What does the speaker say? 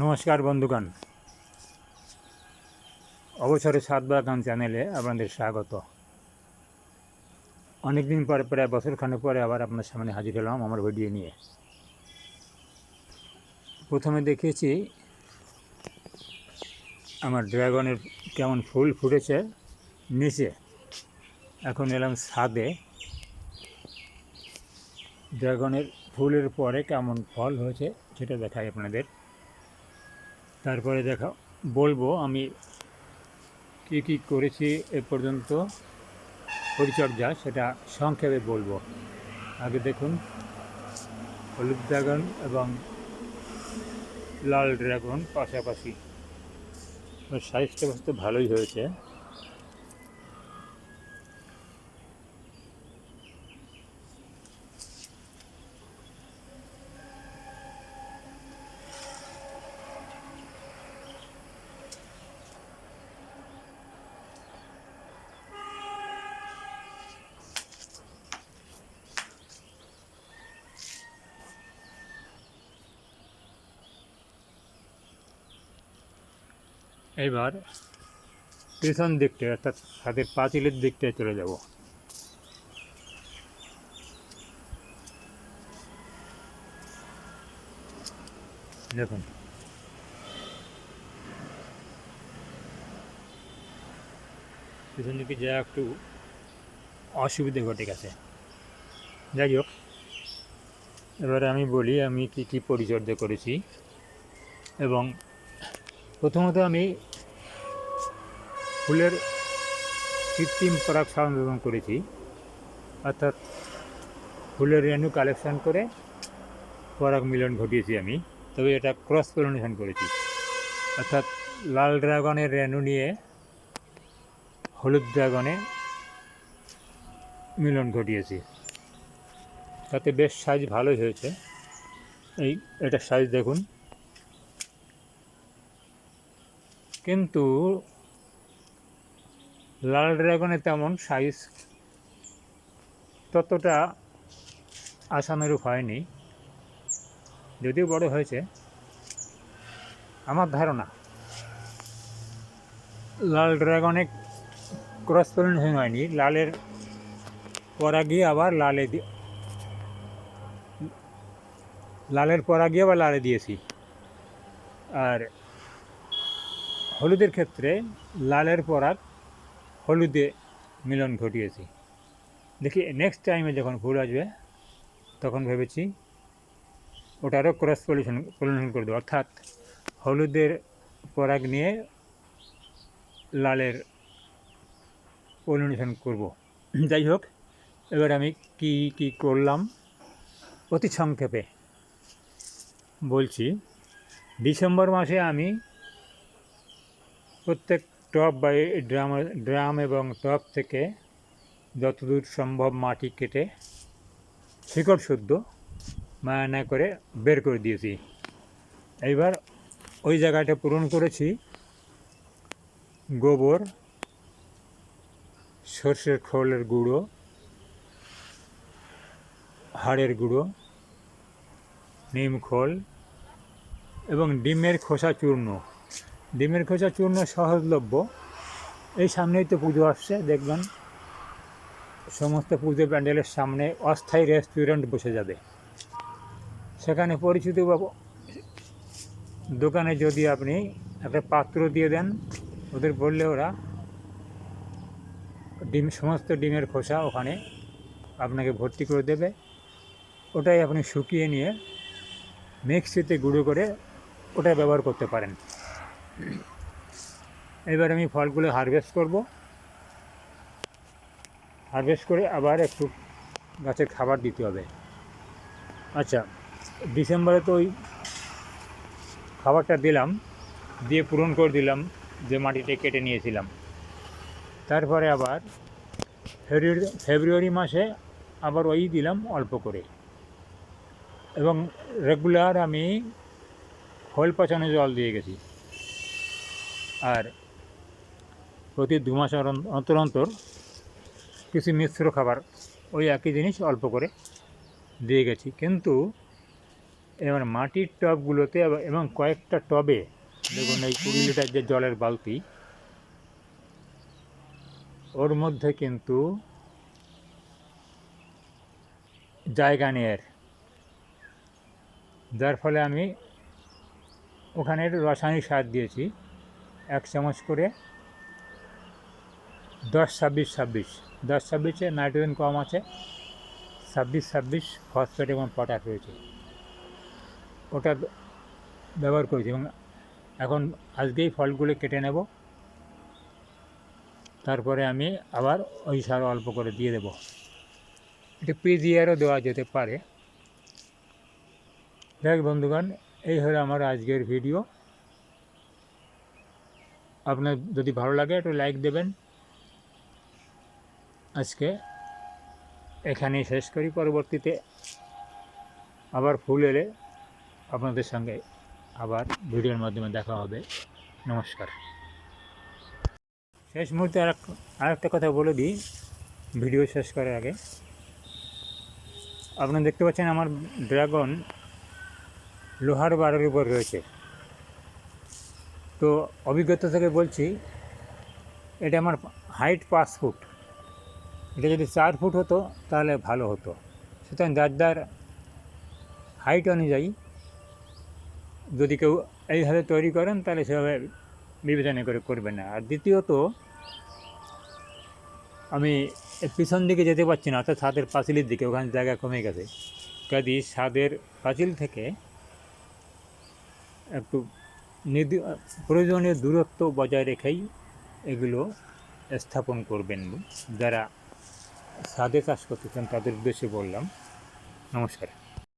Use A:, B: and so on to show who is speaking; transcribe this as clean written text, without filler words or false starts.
A: নমস্কার বন্ধুগণ, অবসরে ছাদ বাগান চ্যানেলে আপনাদের স্বাগত। অনেকদিন পরে, প্রায় বছরখানেক পরে আবার আপনার সামনে হাজির হলাম আমার ভিডিও নিয়ে। প্রথমে দেখিয়েছি আমার ড্রাগনের কেমন ফুল ফুটেছে নিচে। এখন এলাম ছাদে, ড্রাগনের ফুলের পরে কেমন ফল হয়েছে সেটা দেখাই আপনাদের। তারপরে বলবো আমি কী কী করেছি এ পর্যন্ত পরিচর্যা, সেটা সংক্ষেপে বলবো। আগে দেখুন, হলুদ ড্রাগন এবং লাল ড্রাগন পাশাপাশি, সাইজটা বলতে ভালোই হয়েছে। এবার পেছন দিকটায়, অর্থাৎ ছাদের পাঁচিলের দিকটায় চলে যাব। দেখুন, পেছন দিকে যা একটু অসুবিধে ঘটে গেছে। যাই হোক, এবারে আমি বলি আমি কী কী পরিচর্যা করেছি। এবং প্রথমত আমি ফুলের কৃত্রিম পরাগ সংযোজন করেছি, অর্থাৎ ফুলের রেণু কালেকশন করে পরাগ মিলন ঘটিয়েছি আমি। তবে এটা ক্রস পলিনেশন করেছি, অর্থাৎ লাল ড্রাগনের রেণু নিয়ে হলুদ ড্রাগনে মিলন ঘটিয়েছি। তাতে বেশ সাইজ ভালোই হয়েছে। এটা সাইজ দেখুন। কিন্তু লাল ড্রাগনে তেমন সাইজ ততটা আশানুরূপ হয়নি, যদিও বড় হয়েছে। আমার ধারণা লাল ড্রাগনে ক্রস পলিনেশন হয়নি, লালের পরাগী আবার লালের পরাগী আবার লালে দিয়েছি। আর হলুদের ক্ষেত্রে লালের পরাগ হলুদে মিলন ঘটিয়েছি। দেখি নেক্সট টাইমে যখন ফুল আসবে তখন ভেবেছি ওটারও ক্রস পলিনেশন করে দেবো, অর্থাৎ হলুদের পরাগ নিয়ে লালের পলিনেশন করব। যাই হোক, এবার আমি কি কি করলাম অতি সংক্ষেপে বলছি। ডিসেম্বর মাসে আমি প্রত্যেক টব বা ড্রাম এবং টব থেকে যতদূর সম্ভব মাটি কেটে শিকড় শুদ্ধ মায়ানা করে বের করে দিয়েছি। এইবার ওই জায়গাটা পূরণ করেছি গোবর, সর্ষের খোলের গুঁড়ো, হাড়ের গুঁড়ো, নিম খোল এবং ডিমের খোসা চূর্ণ। ডিমের খোসা চূর্ণ সহজলভ্য। এই সামনেই তো পুজো আসছে, দেখবেন সমস্ত পুজো প্যান্ডেলের সামনে অস্থায়ী রেস্টুরেন্ট বসে যাবে। সেখানে পরিচিত দোকানে যদি আপনি একটা পাত্র দিয়ে দেন, ওদের বললে ওরা সমস্ত ডিমের খোসা ওখানে আপনাকে ভর্তি করে দেবে। ওটাই আপনি শুকিয়ে নিয়ে মিক্সিতে গুঁড়ো করে ওটা ব্যবহার করতে পারেন। এবার আমি ফলগুলো হারভেস্ট করব। হারভেস্ট করে আবার একটু গাছের খাবার দিতে হবে। আচ্ছা, ডিসেম্বরে তো ওই খাবারটা দিলাম, দিয়ে পূরণ করে দিলাম যে মাটিটা কেটে নিয়েছিলাম। তারপরে আবার ফেব্রুয়ারি মাসে আবার ওই দিলাম অল্প করে। এবং রেগুলার আমি খোল পচানো জল দিয়ে গেছি। আর প্রতি 2 মাস অন্তর অন্তর কিছু মিশ্র খাবার ওই একই জিনিস অল্প করে দিয়ে গেছি। কিন্তু এবার মাটির টবগুলোতে এবং কয়েকটা টবে দেখুন এই 20 লিটার যে জলের বালতি, ওর মধ্যে কিন্তু জায়গা নেই এর, যার ফলে আমি ওখানে রাসায়নিক সার দিয়েছি 1 চামচ করে 10-26-26, 10-26-এ নাইট্রোজেন কম আছে, 26-26 ফসফেট এবং পটাশ রয়েছে, ওটা ব্যবহার করেছি। এবং এখন আজকেই ফলগুলো কেটে নেব, তারপরে আমি আবার ওই সার অল্প করে দিয়ে দেব। এটা পিজিআরও দেওয়া যেতে পারে। দেখ বন্ধুগণ, এই হলো আমার আজকের ভিডিও। আপনার যদি ভালো লাগে একটু লাইক দেবেন। আজকে এখানেই শেষ করি, পরবর্তীতে আবার ফুল এলে আপনাদের সঙ্গে আবার ভিডিওর মাধ্যমে দেখা হবে। নমস্কার। শেষ মুহূর্তে আরেকটা কথা বলে দিই ভিডিও শেষ করার আগে। আপনারা দেখতে পাচ্ছেন আমার ড্রাগন লোহার বারের উপর রয়েছে। তো অভিজ্ঞতা থেকে বলছি, এটা আমার হাইট 5 ফুট, এটা যদি 4 ফুট হতো তাহলে ভালো হতো। সুতরাং যার হাইট অনুযায়ী যদি কেউ এইভাবে তৈরি করেন তাহলে সেভাবে বিবেচনা করে করবেন না। আর দ্বিতীয়ত, আমি পিছন দিকে যেতে পারছি না, অর্থাৎ ছাদের পাঁচিলের দিকে, ওখানে জায়গা কমে গেছে। কাজেই ছাদের পাঁচিল থেকে একটু প্রয়োজনীয় দূরত্ব বজায় রেখেই এগুলো স্থাপন করবেন। যারা ছাদে চাষ করতেছেন তাদের উদ্দেশ্যে বললাম। নমস্কার।